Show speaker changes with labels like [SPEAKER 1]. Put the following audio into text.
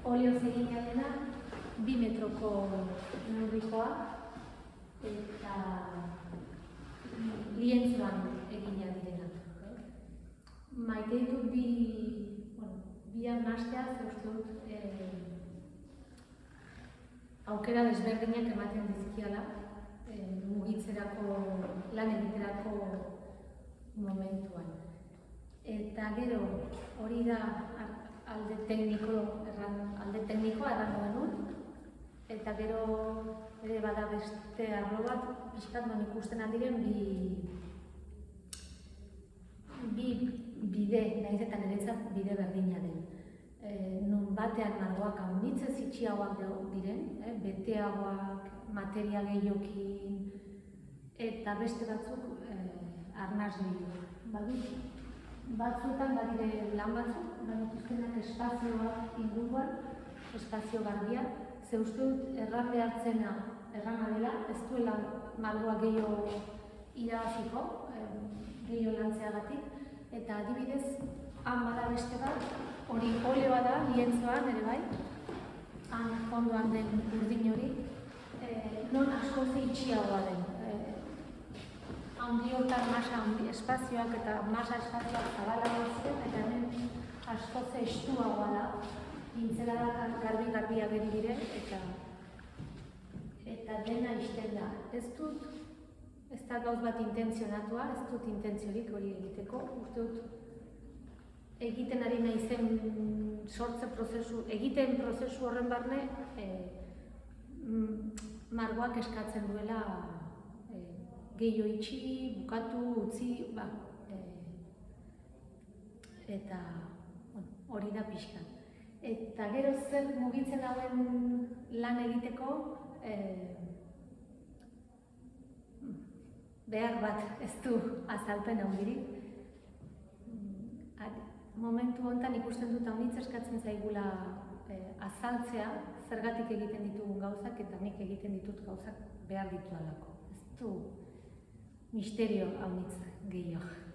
[SPEAKER 1] olioz egina dena, 2 metroko neurrikoa, eta lientzuan egina direnak. Maite ditut bi arnastea, ze uste dut aukera desberdinak ematen dizkiala, mugitzerako, lan egiterako momentuan. Eta gero, hori da alde teknikoa errango genuen, eta gero ere bada beste arlo bat, pixkat non ikusten aldiren bi bide, nahiz eta niretzat bide berdina den. Nun batean margoak handitzez itxiagoak diren, beteagoak, materia gehiokin, eta beste batzuk arnaz gehiago. Batzuetan badire lan batzuk, banituzkenak espazioak inguruan, espazio garbia, ze uste dut erran behartzena errana dela, ez duela margoa gehiago irabaziko, gehiago lantzeagatik, eta adibidez, han bada beste bat, hori oleoa da, lientzoan ere bai, han fondoan den urdin hori, non askoz itxiagoa den. Handiotan masa espazioak eta masa espazioak zabalagoa ziren, eta hemen askoz estuagoa da, gintzela da garbi-garbia geri dire, eta dena ixten da. Ez da gauz bat intentzionatua, ez dut intentziorik hori egiteko, uste dut egiten ari naizen egiten prozesu horren barne margoak eskatzen duela gehiago itxi, bukatu, utzi, eta hori da pixka. Eta gero zer mugitzen dauen lan egiteko behar bat ez du azalpen handirik. Momentu honetan ikusten dut haunitz eskatzen zaigula azaltzea zergatik egiten ditugun gauzak eta nik egiten ditut gauzak behar ditualako. Ez du misterio haunitz gehiago.